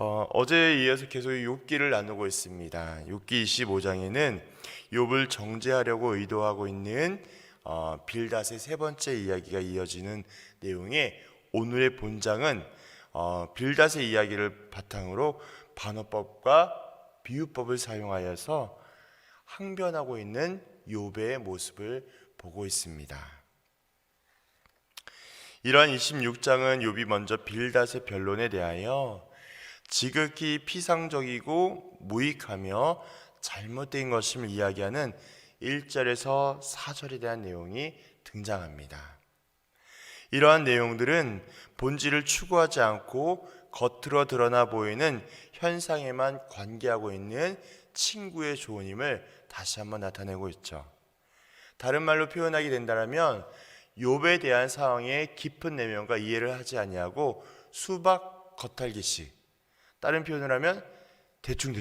어제에 이어서 계속 욥기를 나누고 있습니다. 욥기 25장에는 욥을 정죄하려고 의도하고 있는 빌닷의 세 번째 이야기가 이어지는 내용에, 오늘의 본장은 빌닷의 이야기를 바탕으로 반어법과 비유법을 사용하여서 항변하고 있는 욥의 모습을 보고 있습니다. 이러한 26장은 욥이 먼저 빌닷의 변론에 대하여 지극히 피상적이고 무익하며 잘못된 것임을 이야기하는 1절에서 4절에 대한 내용이 등장합니다. 이러한 내용들은 본질을 추구하지 않고 겉으로 드러나 보이는 현상에만 관계하고 있는 친구의 조언임을 다시 한번 나타내고 있죠. 다른 말로 표현하게 된다면 욥에 대한 상황의 깊은 내면과 이해를 하지 아니하고 수박 겉핥기식, 다른 표현을 하면 대충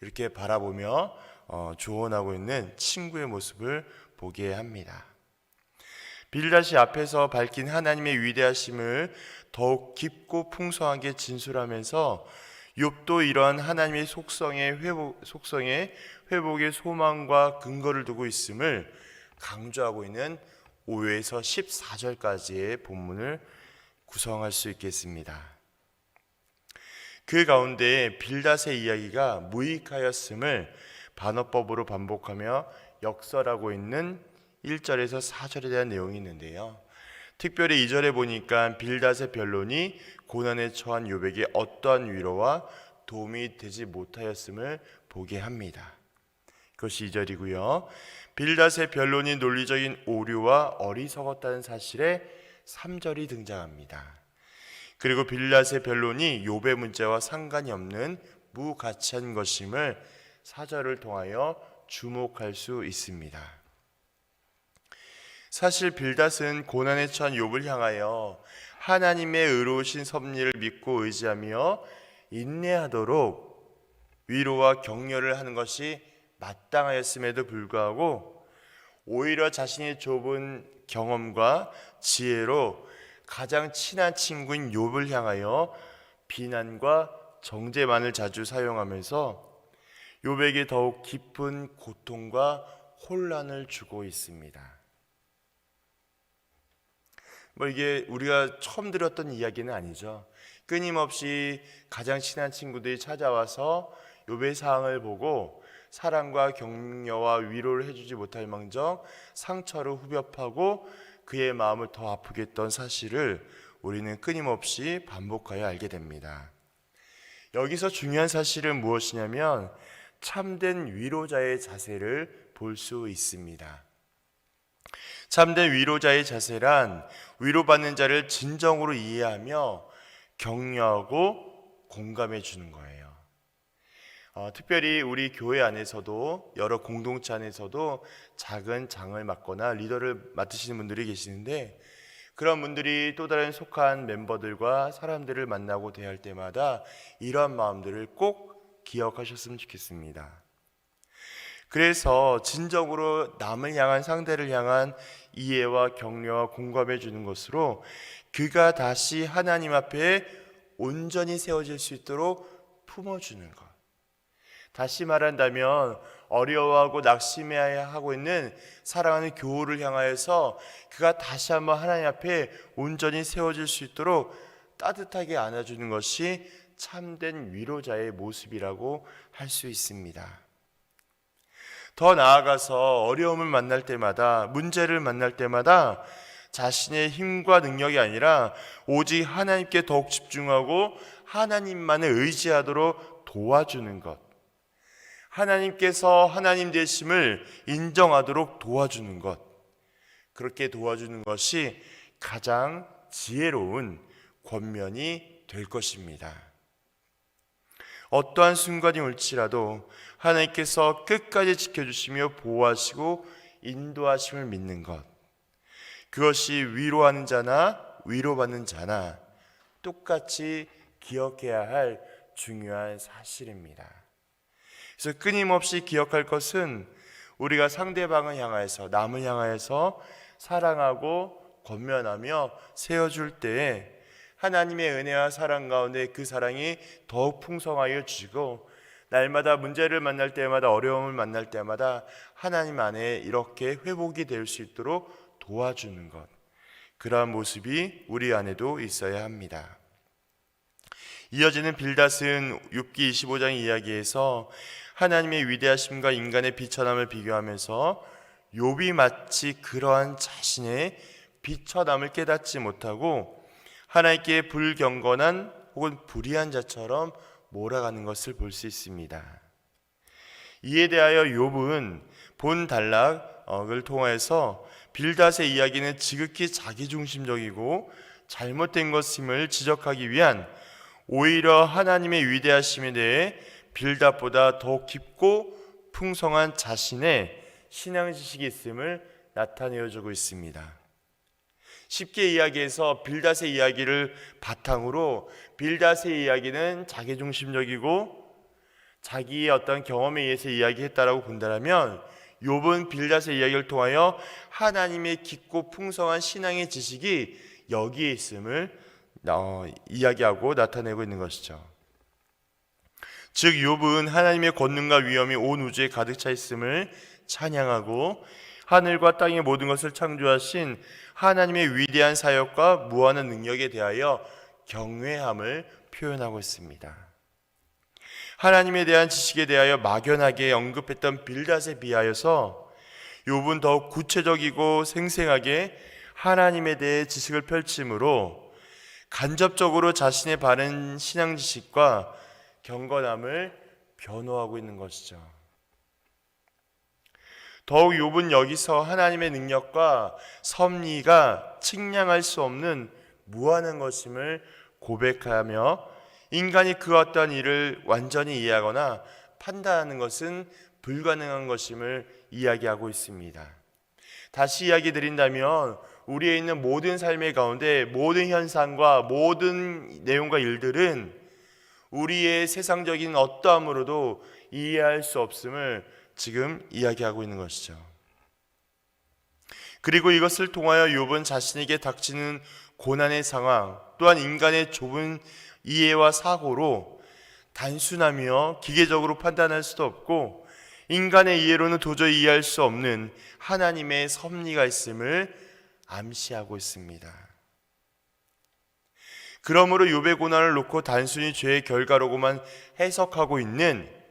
이렇게 바라보며 조언하고 있는 친구의 모습을 보게 합니다. 빌닷이 앞에서 밝힌 하나님의 위대하심을 더욱 깊고 풍성하게 진술하면서 욥도 이러한 하나님의 속성의 회복의 소망과 근거를 두고 있음을 강조하고 있는 5에서 14절까지의 본문을 구성할 수 있겠습니다. 그 가운데 빌닷의 이야기가 무익하였음을 반어법으로 반복하며 역설하고 있는 1절에서 4절에 대한 내용이 있는데요. 특별히 2절에 보니까 빌닷의 변론이 고난에 처한 욥에게 어떠한 위로와 도움이 되지 못하였음을 보게 합니다. 그것이 2절이고요. 빌닷의 변론이 논리적인 오류와 어리석었다는 사실에 3절이 등장합니다. 그리고 빌닷의 변론이 욥의 문제와 상관이 없는 무가치한 것임을 4절을 통하여 주목할 수 있습니다. 사실 빌닷은 고난에 처한 욥을 향하여 하나님의 의로우신 섭리를 믿고 의지하며 인내하도록 위로와 격려를 하는 것이 마땅하였음에도 불구하고 오히려 자신의 좁은 경험과 지혜로 가장 친한 친구인 욥을 향하여 비난과 정죄만을 자주 사용하면서 욥에게 더욱 깊은 고통과 혼란을 주고 있습니다. 이게 우리가 처음 들었던 이야기는 아니죠. 끊임없이 가장 친한 친구들이 찾아와서 욥의 상황을 보고 사랑과 격려와 위로를 해주지 못할 망정 상처를 후벼파고 그의 마음을 더 아프게 했던 사실을 우리는 끊임없이 반복하여 알게 됩니다. 여기서 중요한 사실은 무엇이냐면 참된 위로자의 자세를 볼 수 있습니다. 참된 위로자의 자세란 위로받는 자를 진정으로 이해하며 격려하고 공감해 주는 거예요. 특별히 우리 교회 안에서도 여러 공동체 안에서도 작은 장을 맡거나 리더를 맡으시는 분들이 계시는데, 그런 분들이 또 다른 속한 멤버들과 사람들을 만나고 대할 때마다 이러한 마음들을 꼭 기억하셨으면 좋겠습니다. 그래서 진정으로 남을 향한, 상대를 향한 이해와 격려와 공감해 주는 것으로 그가 다시 하나님 앞에 온전히 세워질 수 있도록 품어주는 것. 다시 말한다면 어려워하고 낙심해하고 있는 사랑하는 교우를 향하여서 그가 다시 한번 하나님 앞에 온전히 세워질 수 있도록 따뜻하게 안아주는 것이 참된 위로자의 모습이라고 할 수 있습니다. 더 나아가서 어려움을 만날 때마다, 문제를 만날 때마다 자신의 힘과 능력이 아니라 오직 하나님께 더욱 집중하고 하나님만을 의지하도록 도와주는 것, 하나님께서 하나님 되심을 인정하도록 도와주는 것, 그렇게 도와주는 것이 가장 지혜로운 권면이 될 것입니다. 어떠한 순간이 올지라도 하나님께서 끝까지 지켜주시며 보호하시고 인도하심을 믿는 것, 그것이 위로하는 자나 위로받는 자나 똑같이 기억해야 할 중요한 사실입니다. 그래서 끊임없이 기억할 것은 우리가 상대방을 향하여서, 남을 향하여서 사랑하고 권면하며 세워줄 때에 하나님의 은혜와 사랑 가운데 그 사랑이 더욱 풍성하여 주시고, 날마다 문제를 만날 때마다, 어려움을 만날 때마다 하나님 안에 이렇게 회복이 될 수 있도록 도와주는 것, 그러한 모습이 우리 안에도 있어야 합니다. 이어지는 빌닷은 욥기 25장 이야기에서 하나님의 위대하심과 인간의 비천함을 비교하면서 욥이 마치 그러한 자신의 비천함을 깨닫지 못하고 하나님께 불경건한 혹은 불의한 자처럼 몰아가는 것을 볼 수 있습니다. 이에 대하여 욥은 본 단락을 통해서 빌닷의 이야기는 지극히 자기중심적이고 잘못된 것임을 지적하기 위한, 오히려 하나님의 위대하심에 대해 빌닷보다 더 깊고 풍성한 자신의 신앙 지식이 있음을 나타내어주고 있습니다. 쉽게 이야기해서 빌닷의 이야기를 바탕으로, 빌닷의 이야기는 자기중심적이고 자기의 어떤 경험에 의해서 이야기했다라고 본다면, 욥은 빌닷의 이야기를 통하여 하나님의 깊고 풍성한 신앙의 지식이 여기에 있음을 이야기하고 나타내고 있는 것이죠. 즉 욥은 하나님의 권능과 위엄이 온 우주에 가득 차 있음을 찬양하고, 하늘과 땅의 모든 것을 창조하신 하나님의 위대한 사역과 무한한 능력에 대하여 경외함을 표현하고 있습니다. 하나님에 대한 지식에 대하여 막연하게 언급했던 빌닷에 비하여서 욥은 더욱 구체적이고 생생하게 하나님에 대해 지식을 펼침으로 간접적으로 자신의 바른 신앙 지식과 경건함을 변호하고 있는 것이죠. 더욱 욥은 여기서 하나님의 능력과 섭리가 측량할 수 없는 무한한 것임을 고백하며, 인간이 그 어떠한 일을 완전히 이해하거나 판단하는 것은 불가능한 것임을 이야기하고 있습니다. 다시 이야기 드린다면, 우리에 있는 모든 삶의 가운데 모든 현상과 모든 내용과 일들은 우리의 세상적인 어떠함으로도 이해할 수 없음을 지금 이야기하고 있는 것이죠. 그리고 이것을 통하여 욥은 자신에게 닥치는 고난의 상황, 또한 인간의 좁은 이해와 사고로 단순하며 기계적으로 판단할 수도 없고 인간의 이해로는 도저히 이해할 수 없는 하나님의 섭리가 있음을 암시하고 있습니다. 그러므로 욥의 고난을 놓고 단순히 죄의 결과로만 해석하고 있는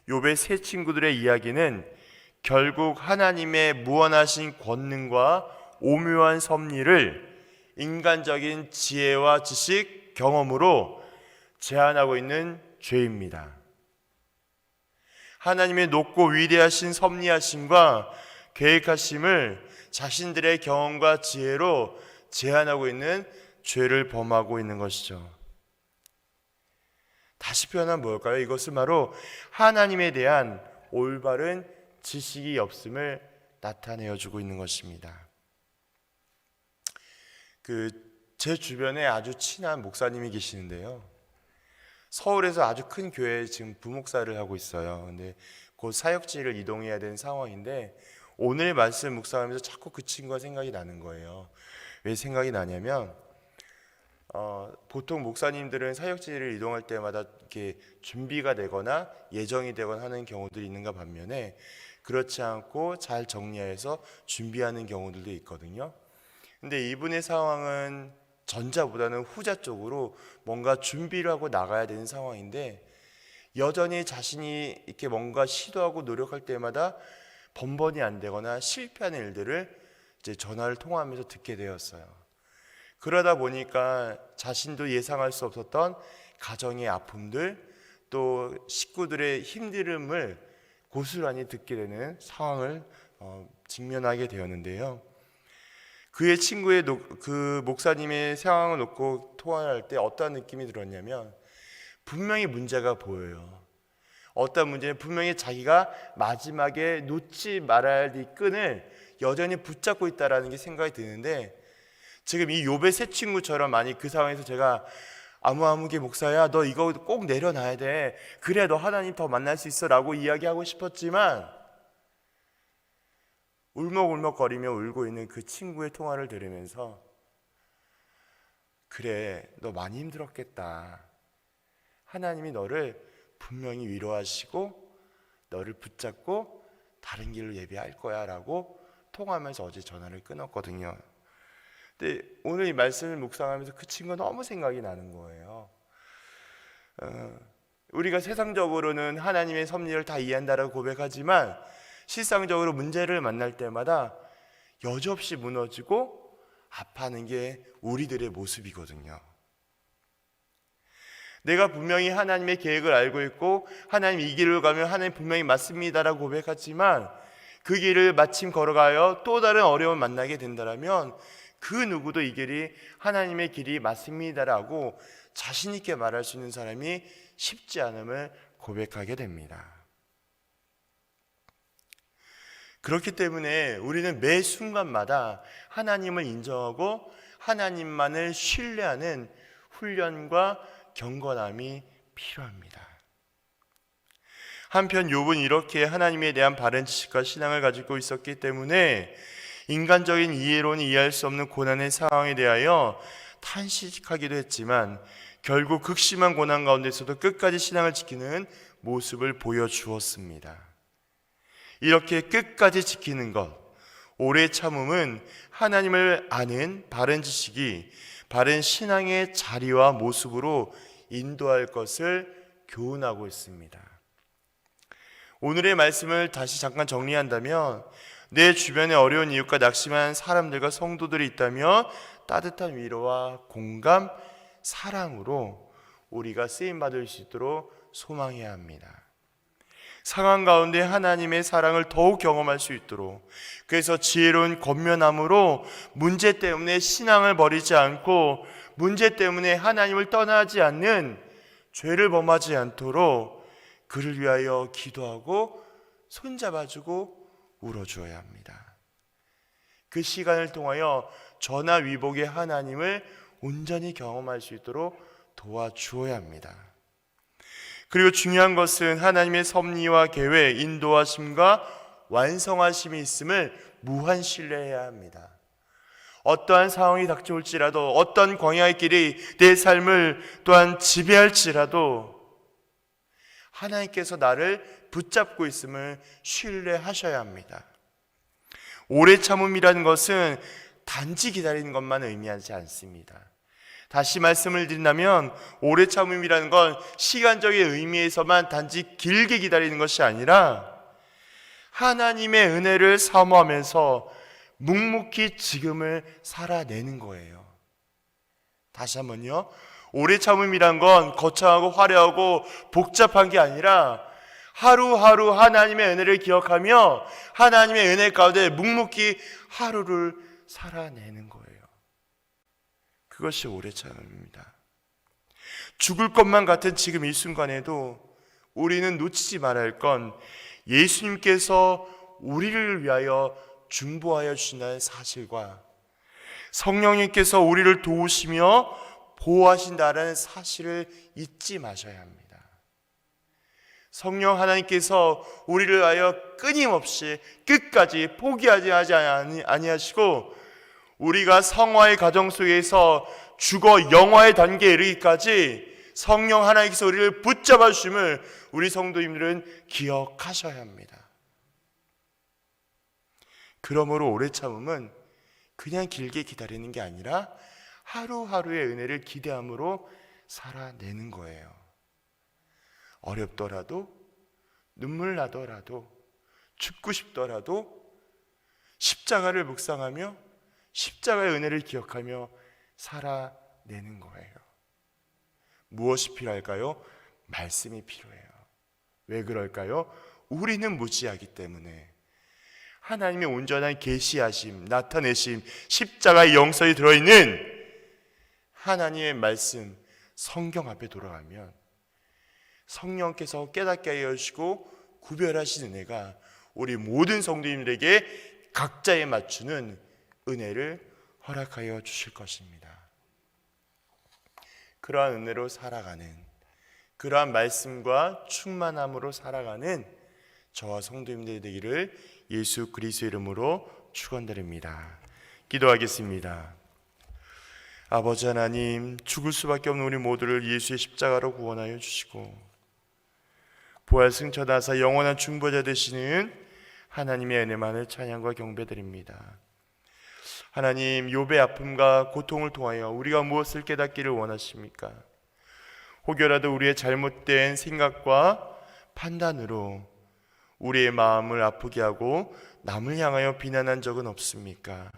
욥의 세 친구들의 이야기는 결국 하나님의 무한하신 권능과 오묘한 섭리를 인간적인 지혜와 지식, 경험으로 제한하고 있는 죄입니다. 하나님의 높고 위대하신 섭리하심과 계획하심을 자신들의 경험과 지혜로 제한하고 있는 죄를 범하고 있는 것이죠. 다시 표현하면 뭘까요? 이것은 바로 하나님에 대한 올바른 지식이 없음을 나타내어주고 있는 것입니다. 제 주변에 아주 친한 목사님이 계시는데요, 서울에서 아주 큰 교회에 지금 부목사를 하고 있어요. 근데 곧 사역지를 이동해야 되는 상황인데 오늘 말씀 묵상하면서 자꾸 그 친구가 생각이 나는 거예요. 왜 생각이 나냐면 보통 목사님들은 사역지를 이동할 때마다 이렇게 준비가 되거나 예정이 되거나 하는 경우들이 있는가 반면에 그렇지 않고 잘 정리해서 준비하는 경우들도 있거든요. 근데 이분의 상황은 전자보다는 후자 쪽으로 뭔가 준비를 하고 나가야 되는 상황인데, 여전히 자신이 이렇게 뭔가 시도하고 노력할 때마다 번번이 안 되거나 실패하는 일들을 이제 전화를 통화하면서 듣게 되었어요. 그러다 보니까 자신도 예상할 수 없었던 가정의 아픔들, 또 식구들의 힘듦을 고스란히 듣게 되는 상황을 직면하게 되었는데요. 그의 친구의 그 목사님의 상황을 놓고 통화할 때 어떤 느낌이 들었냐면, 분명히 문제가 보여요. 어떤 문제는 분명히 자기가 마지막에 놓지 말아야 할 이 끈을 여전히 붙잡고 있다라는 게 생각이 드는데, 지금 이 욥의 세 친구처럼 만약 그 상황에서 제가 아무개 목사야, 너 이거 꼭 내려놔야 돼, 그래 너 하나님 더 만날 수 있어 라고 이야기하고 싶었지만, 울먹울먹거리며 울고 있는 그 친구의 통화를 들으면서 그래, 너 많이 힘들었겠다. 하나님이 너를 분명히 위로하시고 너를 붙잡고 다른 길로 예비할 거야 라고 통화하면서 어제 전화를 끊었거든요. 근데 오늘 이 말씀을 묵상하면서 그 친구가 너무 생각이 나는 거예요. 우리가 세상적으로는 하나님의 섭리를 다 이해한다라고 고백하지만 실상적으로 문제를 만날 때마다 여지없이 무너지고 아파하는 게 우리들의 모습이거든요. 내가 분명히 하나님의 계획을 알고 있고 하나님 이 길을 가면 하나님 분명히 맞습니다라고 고백하지만 그 길을 마침 걸어가요 또 다른 어려움을 만나게 된다면 그 누구도 이 길이 하나님의 길이 맞습니다라고 자신 있게 말할 수 있는 사람이 쉽지 않음을 고백하게 됩니다. 그렇기 때문에 우리는 매 순간마다 하나님을 인정하고 하나님만을 신뢰하는 훈련과 경건함이 필요합니다. 한편 욥은 이렇게 하나님에 대한 바른 지식과 신앙을 가지고 있었기 때문에 인간적인 이해로는 이해할 수 없는 고난의 상황에 대하여 탄식하기도 했지만 결국 극심한 고난 가운데서도 끝까지 신앙을 지키는 모습을 보여주었습니다. 이렇게 끝까지 지키는 것, 오래 참음은 하나님을 아는 바른 지식이 바른 신앙의 자리와 모습으로 인도할 것을 교훈하고 있습니다. 오늘의 말씀을 다시 잠깐 정리한다면 내 주변에 어려운 이웃과 낙심한 사람들과 성도들이 있다면 따뜻한 위로와 공감, 사랑으로 우리가 쓰임받을 수 있도록 소망해야 합니다. 상황 가운데 하나님의 사랑을 더욱 경험할 수 있도록, 그래서 지혜로운 권면함으로 문제 때문에 신앙을 버리지 않고 문제 때문에 하나님을 떠나지 않는 죄를 범하지 않도록 그를 위하여 기도하고 손잡아주고 울어주어야 합니다. 그 시간을 통하여 전화위복의 하나님을 온전히 경험할 수 있도록 도와주어야 합니다. 그리고 중요한 것은 하나님의 섭리와 계획, 인도하심과 완성하심이 있음을 무한 신뢰해야 합니다. 어떠한 상황이 닥쳐올지라도, 어떤 광야의 길이 내 삶을 또한 지배할지라도 하나님께서 나를 붙잡고 있음을 신뢰하셔야 합니다. 오래 참음이라는 것은 단지 기다리는 것만 의미하지 않습니다. 다시 말씀을 드린다면 오래 참음이라는 건 시간적인 의미에서만 단지 길게 기다리는 것이 아니라 하나님의 은혜를 사모하면서 묵묵히 지금을 살아내는 거예요. 다시 한번요. 오래 참음이란 건 거창하고 화려하고 복잡한 게 아니라 하루하루 하나님의 은혜를 기억하며 하나님의 은혜 가운데 묵묵히 하루를 살아내는 거예요. 그것이 오래 참음입니다. 죽을 것만 같은 지금 이 순간에도 우리는 놓치지 말아야 할 건 예수님께서 우리를 위하여 중보하여 주신다는 사실과 성령님께서 우리를 도우시며 보호하신다는 사실을 잊지 마셔야 합니다. 성령 하나님께서 우리를 위하여 끊임없이 끝까지 포기하지 아니하시고 우리가 성화의 가정 속에서 죽어 영화의 단계에 이르기까지 성령 하나님께서 우리를 붙잡아 주심을 우리 성도님들은 기억하셔야 합니다. 그러므로 오래 참음은 그냥 길게 기다리는 게 아니라 하루하루의 은혜를 기대함으로 살아내는 거예요. 어렵더라도, 눈물 나더라도, 죽고 싶더라도 십자가를 묵상하며 십자가의 은혜를 기억하며 살아내는 거예요. 무엇이 필요할까요? 말씀이 필요해요. 왜 그럴까요? 우리는 무지하기 때문에. 하나님의 온전한 계시하심, 나타내심, 십자가의 영성이 들어있는 하나님의 말씀, 성경 앞에 돌아가면 성령께서 깨닫게 하여 주시고 구별하시는 은혜가 우리 모든 성도님들에게 각자에 맞추는 은혜를 허락하여 주실 것입니다. 그러한 은혜로 살아가는, 그러한 말씀과 충만함으로 살아가는 저와 성도님들 되기를 예수 그리스도의 이름으로 축원드립니다. 기도하겠습니다. 아버지 하나님, 죽을 수밖에 없는 우리 모두를 예수의 십자가로 구원하여 주시고 부활 승천하사 영원한 중보자 되시는 하나님의 은혜만을 찬양과 경배드립니다. 하나님, 욥의 아픔과 고통을 통하여 우리가 무엇을 깨닫기를 원하십니까? 혹여라도 우리의 잘못된 생각과 판단으로 우리의 마음을 아프게 하고 남을 향하여 비난한 적은 없습니까?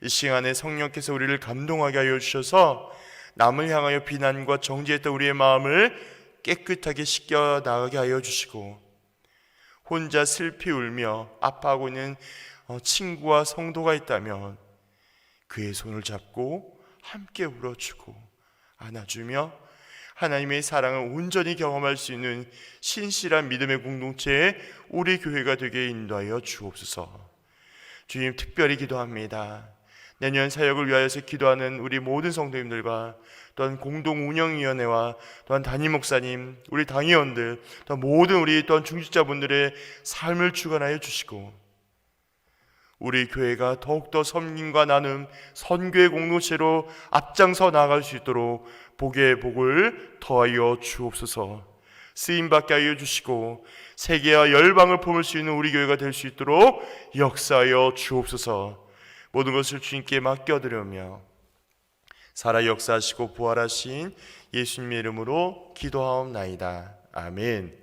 이 시간에 성령께서 우리를 감동하게 하여 주셔서 남을 향하여 비난과 정죄했던 우리의 마음을 깨끗하게 씻겨 나가게 하여 주시고, 혼자 슬피 울며 아파하고 있는 친구와 성도가 있다면 그의 손을 잡고 함께 울어주고 안아주며 하나님의 사랑을 온전히 경험할 수 있는 신실한 믿음의 공동체에 우리 교회가 되게 인도하여 주옵소서. 주님, 특별히 기도합니다. 내년 사역을 위하여서 기도하는 우리 모든 성도님들과 또한 공동운영위원회와 또한 담임 목사님, 우리 당의원들, 또한 모든 우리 또한 중직자분들의 삶을 주관하여 주시고, 우리 교회가 더욱더 섬김과 나눔, 선교의 공동체로 앞장서 나아갈 수 있도록 복의 복을 더하여 주옵소서. 쓰임받게 하여 주시고 세계와 열방을 품을 수 있는 우리 교회가 될 수 있도록 역사하여 주옵소서. 모든 것을 주님께 맡겨드리며 살아 역사하시고 부활하신 예수님의 이름으로 기도하옵나이다. 아멘.